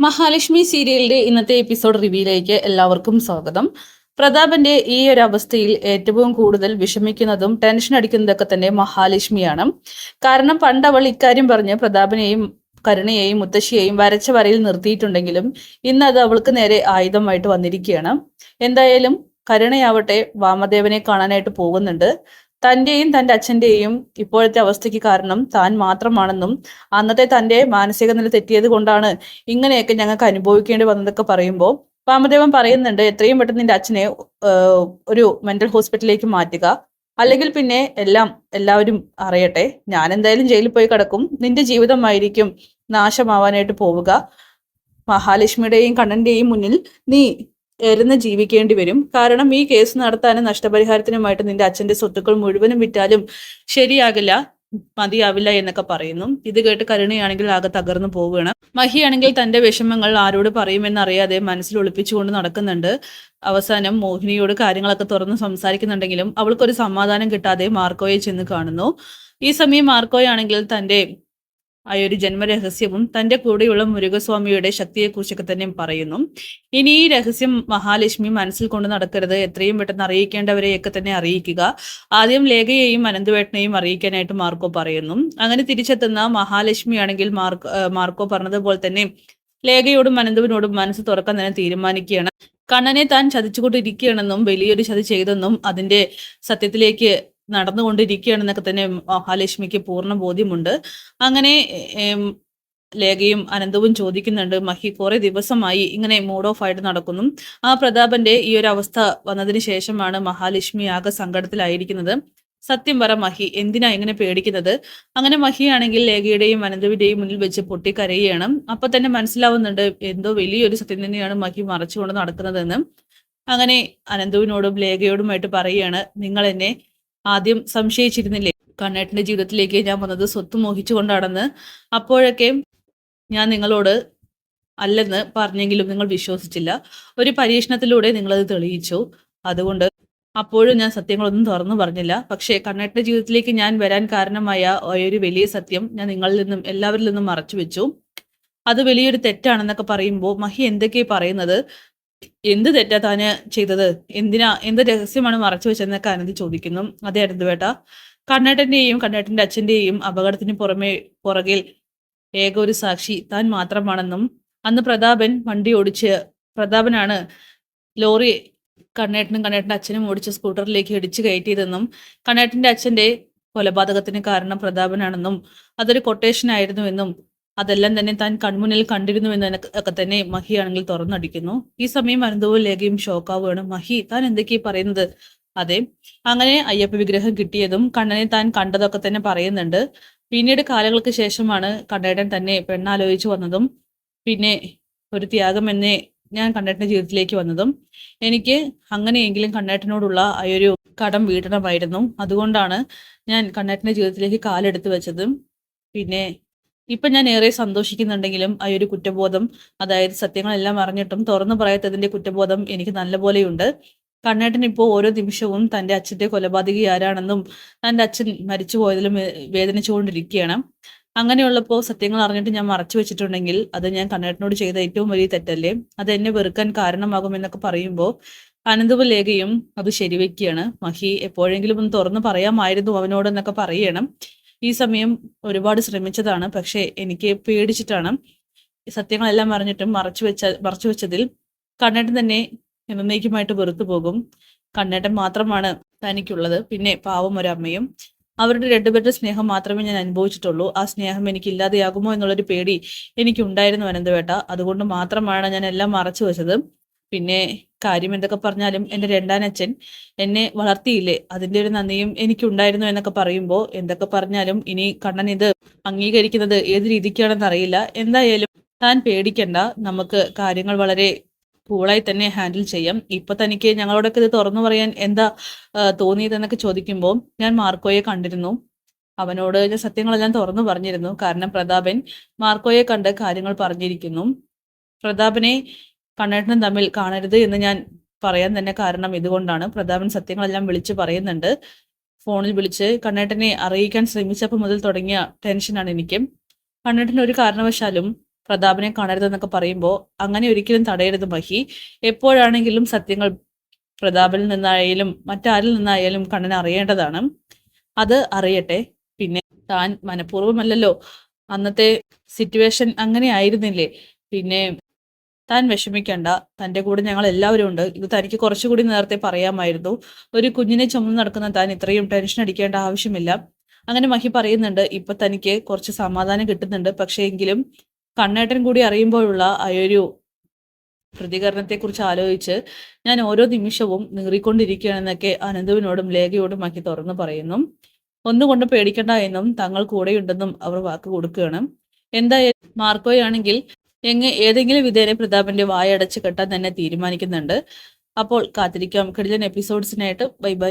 മഹാലക്ഷ്മി സീരിയലിന്റെ ഇന്നത്തെ എപ്പിസോഡ് റിവ്യൂയിലേക്ക് എല്ലാവർക്കും സ്വാഗതം. പ്രതാപന്റെ ഈ ഒരു അവസ്ഥയിൽ ഏറ്റവും കൂടുതൽ വിഷമിക്കുന്നതും ടെൻഷൻ അടിക്കുന്നതൊക്കെ തന്നെ മഹാലക്ഷ്മിയാണ്. കാരണം പണ്ട് അവൾ ഇക്കാര്യം പറഞ്ഞ് പ്രതാപനെയും കരുണയെയും മുത്തശ്ശിയെയും വരച്ച വരയിൽ നിർത്തിയിട്ടുണ്ടെങ്കിലും ഇന്ന് അത് അവൾക്ക് നേരെ ആയുധമായിട്ട് വന്നിരിക്കുകയാണ്. എന്തായാലും കരുണയാവട്ടെ വാമദേവനെ കാണാനായിട്ട് പോകുന്നുണ്ട്. തന്റെയും തന്റെ അച്ഛന്റെയും ഇപ്പോഴത്തെ അവസ്ഥയ്ക്ക് കാരണം താൻ മാത്രമാണെന്നും അന്നത്തെ തന്റെ മാനസിക നില തെറ്റിയത് കൊണ്ടാണ് ഇങ്ങനെയൊക്കെ ഞങ്ങൾക്ക് അനുഭവിക്കേണ്ടി വന്നതൊക്കെ പറയുമ്പോൾ വാമദേവൻ പറയുന്നുണ്ട്, എത്രയും പെട്ടെന്ന് നിന്റെ അച്ഛനെ ഒരു മെന്റൽ ഹോസ്പിറ്റലിലേക്ക് മാറ്റുക, അല്ലെങ്കിൽ പിന്നെ എല്ലാവരും അറിയട്ടെ, ഞാൻ എന്തായാലും ജയിലിൽ പോയി കിടക്കും, നിന്റെ ജീവിതമായിരിക്കും നാശമാവാനായിട്ട് പോവുക. മഹാലക്ഷ്മിയുടെയും കണ്ണന്റെയും മുന്നിൽ നീ എരുന്ന് ജീവിക്കേണ്ടി വരും. കാരണം ഈ കേസ് നടത്താനും നഷ്ടപരിഹാരത്തിനുമായിട്ട് നിന്റെ അച്ഛന്റെ സ്വത്തുക്കൾ മുഴുവനും വിറ്റാലും ശരിയാകില്ല, മതിയാവില്ല എന്നൊക്കെ പറയുന്നു. ഇത് കേട്ട് കരുണയാണെങ്കിൽ ആകെ തകർന്നു പോവുകയാണ്. മഹിയാണെങ്കിൽ തന്റെ വിഷമങ്ങൾ ആരോട് പറയുമെന്നറിയാതെ മനസ്സിൽ ഒളിപ്പിച്ചുകൊണ്ട് നടക്കുന്നുണ്ട്. അവസാനം മോഹിനിയോട് കാര്യങ്ങളൊക്കെ തുറന്ന് സംസാരിക്കുന്നുണ്ടെങ്കിലും അവൾക്കൊരു സമാധാനം കിട്ടാതെ മാർക്കോയെ ചെന്ന് കാണുന്നു. ഈ സമയം മാർക്കോയാണെങ്കിൽ തന്റെ ആ ഒരു ജന്മരഹസ്യവും തന്റെ കൂടെയുള്ള മുരുകസ്വാമിയുടെ ശക്തിയെക്കുറിച്ചൊക്കെ തന്നെ പറയുന്നു. ഇനി ഈ രഹസ്യം മഹാലക്ഷ്മി മനസ്സിൽ കൊണ്ട് നടക്കരുത്, എത്രയും പെട്ടെന്ന് അറിയിക്കേണ്ടവരെയൊക്കെ തന്നെ അറിയിക്കുക. ആദ്യം ലേഖയെയും അനന്തുവേട്ടനെയും അറിയിക്കാനായിട്ട് മാർക്കോ പറയുന്നു. അങ്ങനെ തിരിച്ചെത്തുന്ന മഹാലക്ഷ്മി ആണെങ്കിൽ മാർക്കോ പറഞ്ഞതുപോലെ തന്നെ ലേഖയോടും അനന്തുവിനോടും മനസ്സ് തുറക്കാൻ തന്നെ തീരുമാനിക്കുകയാണ്. കണ്ണനെ താൻ ചതിച്ചുകൊണ്ടിരിക്കുകയാണെന്നും വലിയൊരു ചതി ചെയ്തെന്നും അതിന്റെ സത്യത്തിലേക്ക് നടന്നുകൊണ്ടിരിക്കുകയാണെന്നൊക്കെ തന്നെ മഹാലക്ഷ്മിക്ക് പൂർണ്ണ ബോധ്യമുണ്ട്. അങ്ങനെ ലേഖയും അനന്തവും ചോദിക്കുന്നുണ്ട്, മഹി കുറെ ദിവസമായി ഇങ്ങനെ മൂഡ് ഓഫ് ആയിട്ട് നടക്കുന്നു. ആ പ്രതാപന്റെ ഈ ഒരു അവസ്ഥ വന്നതിന് ശേഷമാണ് മഹാലക്ഷ്മി ആകെ സങ്കടത്തിലായിരിക്കുന്നത്. സത്യം പറ മഹി, എന്തിനാ ഇങ്ങനെ പേടിക്കുന്നത്? അങ്ങനെ മഹിയാണെങ്കിൽ ലേഖയുടെയും അനന്തവിന്റെയും മുന്നിൽ വെച്ച് പൊട്ടിക്കരയുകയാണ്. അപ്പൊ തന്നെ മനസ്സിലാവുന്നുണ്ട് എന്തോ വലിയൊരു സത്യം തന്നെയാണ് മഹി മറച്ചുകൊണ്ട് നടക്കുന്നതെന്ന്. അങ്ങനെ അനന്തുവിനോടും ലേഖയോടുമായിട്ട് പറയുകയാണ്, നിങ്ങൾ എന്നെ ആദ്യം സംശയിച്ചിരുന്നില്ലേ കണ്ണേട്ടന്റെ ജീവിതത്തിലേക്ക് ഞാൻ വന്നത് സ്വത്ത് മോഹിച്ചുകൊണ്ടാണെന്ന്? അപ്പോഴൊക്കെ ഞാൻ നിങ്ങളോട് അല്ലെന്ന് പറഞ്ഞെങ്കിലും നിങ്ങൾ വിശ്വസിച്ചില്ല. ഒരു പരീക്ഷണത്തിലൂടെ നിങ്ങളത് തെളിയിച്ചു. അതുകൊണ്ട് അപ്പോഴും ഞാൻ സത്യങ്ങളൊന്നും തുറന്നു പറഞ്ഞില്ല. പക്ഷേ കണ്ണേട്ടന്റെ ജീവിതത്തിലേക്ക് ഞാൻ വരാൻ കാരണമായ ഒരു വലിയ സത്യം ഞാൻ നിങ്ങളിൽ നിന്നും എല്ലാവരിൽ നിന്നും മറച്ചു വെച്ചു. അത് വലിയൊരു തെറ്റാണെന്നൊക്കെ പറയുമ്പോൾ മഹി എന്തൊക്കെയാ പറയുന്നത്? എന്ത് തെറ്റാ താന് ചെയ്തത്? എന്ത് രഹസ്യമാണ് മറച്ചു വെച്ചതെന്നൊക്കെ അനന്ത് ചോദിക്കുന്നു. അതെ അനന്തുവേട്ട, കണ്ണേട്ടന്റെയും കണ്ണേട്ടന്റെ അച്ഛന്റെയും അപകടത്തിന് പുറകിൽ ഏക ഒരു സാക്ഷി താൻ മാത്രമാണെന്നും അന്ന് പ്രതാപനാണ് ലോറി കണ്ണേട്ടന്റെ അച്ഛനും ഓടിച്ച സ്കൂട്ടറിലേക്ക് ഇടിച്ചു കയറ്റിയതെന്നും കണ്ണേട്ടന്റെ അച്ഛന്റെ കൊലപാതകത്തിന് കാരണം പ്രതാപനാണെന്നും അതൊരു കൊട്ടേഷൻ ആയിരുന്നുവെന്നും അതെല്ലാം തന്നെ താൻ കൺമുന്നിൽ കണ്ടിരുന്നുവെന്ന് ഒക്കെ തന്നെ മഹിയാണെങ്കിൽ തുറന്നടിക്കുന്നു. ഈ സമയം അനന്തവും ലേഖയും ഷോക്കാവുകയാണ്. മഹി, താൻ എന്തൊക്കെയാ പറയുന്നത്? അതെ, അങ്ങനെ അയ്യപ്പ വിഗ്രഹം കിട്ടിയതും കണ്ണനെ താൻ കണ്ടതൊക്കെ തന്നെ പറയുന്നുണ്ട്. പിന്നീട് കാലങ്ങൾക്ക് ശേഷമാണ് കണ്ണേട്ടൻ തന്നെ പെണ്ണാലോചിച്ചു വന്നതും പിന്നെ ഒരു ത്യാഗം എന്നെ ഞാൻ കണ്ണേട്ടന്റെ ജീവിതത്തിലേക്ക് വന്നതും. എനിക്ക് അങ്ങനെയെങ്കിലും കണ്ണേട്ടനോടുള്ള ആ ഒരു കടം വീട്ടണമായിരുന്നു. അതുകൊണ്ടാണ് ഞാൻ കണ്ണേട്ടന്റെ ജീവിതത്തിലേക്ക് കാലെടുത്ത് വെച്ചതും. പിന്നെ ഇപ്പൊ ഞാൻ ഏറെ സന്തോഷിക്കുന്നുണ്ടെങ്കിലും ആ ഒരു കുറ്റബോധം, അതായത് സത്യങ്ങളെല്ലാം അറിഞ്ഞിട്ടും തുറന്നു പറയാത്തതിന്റെ കുറ്റബോധം എനിക്ക് നല്ലപോലെയുണ്ട്. കണ്ണേട്ടൻ ഇപ്പോൾ ഓരോ നിമിഷവും തന്റെ അച്ഛന്റെ കൊലപാതകി ആരാണെന്നും തന്റെ അച്ഛൻ മരിച്ചു പോയതിലും വേദനിച്ചുകൊണ്ടിരിക്കുകയാണ്. അങ്ങനെയുള്ളപ്പോൾ സത്യങ്ങൾ അറിഞ്ഞിട്ട് ഞാൻ മറച്ചു വെച്ചിട്ടുണ്ടെങ്കിൽ അത് ഞാൻ കണ്ണേട്ടനോട് ചെയ്ത ഏറ്റവും വലിയ തെറ്റല്ലേ? അത് എന്നെ വെറുക്കാൻ കാരണമാകുമെന്നൊക്കെ പറയുമ്പോൾ അനന്തവും ലേഖയും അത് ശരിവെക്കുകയാണ്. മഹി, എപ്പോഴെങ്കിലും ഒന്ന് തുറന്നു പറയാമായിരുന്നു അവനോട് എന്നൊക്കെ പറയണം. ഈ സമയം ഒരുപാട് ശ്രമിച്ചതാണ്, പക്ഷെ എനിക്ക് പേടിച്ചിട്ടാണ്. സത്യങ്ങളെല്ലാം അറിഞ്ഞിട്ടും മറച്ചു വെച്ചതിൽ കണ്ണേട്ടൻ തന്നെ എന്നേക്കുമായിട്ട് വെറുത്തു പോകും. കണ്ണേട്ടൻ മാത്രമാണ് തനിക്കുള്ളത്, പിന്നെ പാവം ഒരമ്മയും. അവരുടെ രണ്ടുപേരുടെ സ്നേഹം മാത്രമേ ഞാൻ അനുഭവിച്ചിട്ടുള്ളൂ. ആ സ്നേഹം എനിക്ക് ഇല്ലാതെയാകുമോ എന്നുള്ളൊരു പേടി എനിക്കുണ്ടായിരുന്നു അനന്തവേട്ട. അതുകൊണ്ട് മാത്രമാണ് ഞാൻ എല്ലാം മറച്ചു വെച്ചത്. പിന്നെ കാര്യം എന്തൊക്കെ പറഞ്ഞാലും എൻ്റെ രണ്ടാനച്ഛൻ എന്നെ വളർത്തിയില്ലേ, അതിൻ്റെ ഒരു നന്ദിയും എനിക്കുണ്ടായിരുന്നു എന്നൊക്കെ പറയുമ്പോൾ എന്തൊക്കെ പറഞ്ഞാലും ഇനി കണ്ണൻ ഇത് അംഗീകരിക്കുന്നത് ഏത് രീതിക്കാണെന്ന് അറിയില്ല. എന്തായാലും താൻ പേടിക്കണ്ട, നമുക്ക് കാര്യങ്ങൾ വളരെ കൂളായി തന്നെ ഹാൻഡിൽ ചെയ്യാം. ഇപ്പൊ തനിക്ക് ഞങ്ങളോടൊക്കെ ഇത് തുറന്നു പറയാൻ എന്താ തോന്നിയതെന്നൊക്കെ ചോദിക്കുമ്പോൾ ഞാൻ മാർക്കോയെ കണ്ടിരുന്നു, അവനോട് ഞാൻ സത്യങ്ങളെല്ലാം തുറന്നു പറഞ്ഞിരുന്നു. കാരണം പ്രതാപൻ മാർക്കോയെ കണ്ട് കാര്യങ്ങൾ പറഞ്ഞിരിക്കുന്നു. പ്രതാപനെ കണ്ണേട്ടനും തമ്മിൽ കാണരുത് എന്ന് ഞാൻ പറയാൻ തന്നെ കാരണം ഇതുകൊണ്ടാണ്. പ്രതാപൻ സത്യങ്ങളെല്ലാം വിളിച്ചു പറയുന്നുണ്ട്. ഫോണിൽ വിളിച്ച് കണ്ണേട്ടനെ അറിയിക്കാൻ ശ്രമിച്ചപ്പോൾ മുതൽ തുടങ്ങിയ ടെൻഷനാണ് എനിക്ക്. കണ്ണേട്ടൻ ഒരു കാരണവശാലും പ്രതാപനെ കാണരുതെന്നൊക്കെ പറയുമ്പോൾ അങ്ങനെ ഒരിക്കലും തടയരുത് മഹി. എപ്പോഴാണെങ്കിലും സത്യങ്ങൾ പ്രതാപനിൽ നിന്നായാലും മറ്റാരിൽ നിന്നായാലും കണ്ണൻ അറിയേണ്ടതാണ്. അത് അറിയട്ടെ. പിന്നെ താൻ മനഃപൂർവ്വമല്ലല്ലോ, അന്നത്തെ സിറ്റുവേഷൻ അങ്ങനെ ആയിരുന്നില്ലേ. പിന്നെ താൻ വിഷമിക്കണ്ട, തൻ്റെ കൂടെ ഞങ്ങൾ എല്ലാവരും ഉണ്ട്. ഇത് തനിക്ക് കുറച്ചുകൂടി നേരത്തെ പറയാമായിരുന്നു. ഒരു കുഞ്ഞിനെ ചുമന്ന് നടക്കുന്ന താൻ ഇത്രയും ടെൻഷൻ അടിക്കേണ്ട ആവശ്യമില്ല. അങ്ങനെ മഹി പറയുന്നുണ്ട്. ഇപ്പൊ തനിക്ക് കുറച്ച് സമാധാനം കിട്ടുന്നുണ്ട്. പക്ഷേ എങ്കിലും കണ്ണേട്ടൻ കൂടി അറിയുമ്പോഴുള്ള ആ ഒരു പ്രതികരണത്തെക്കുറിച്ച് ആലോചിച്ച് ഞാൻ ഓരോ നിമിഷവും നീറിക്കൊണ്ടിരിക്കുകയാണെന്നൊക്കെ അനന്തുവിനോടും ലേഖയോടും മഹി തുറന്നു പറയുന്നു. ഒന്നുകൊണ്ട് പേടിക്കണ്ട എന്നും തങ്ങൾ കൂടെയുണ്ടെന്നും അവർ വാക്ക് കൊടുക്കുകയാണ്. എന്തായാലും മാർക്കോയാണെങ്കിൽ ഏതെങ്കിലും വിധേന പ്രതാപന്റെ വായ അടച്ച് കെട്ടാൻ തന്നെ തീരുമാനിക്കുന്നുണ്ട്. അപ്പോൾ കാത്തിരിക്കാം കിടിലൻ എപ്പിസോഡ്സിനായിട്ട്. Bye bye.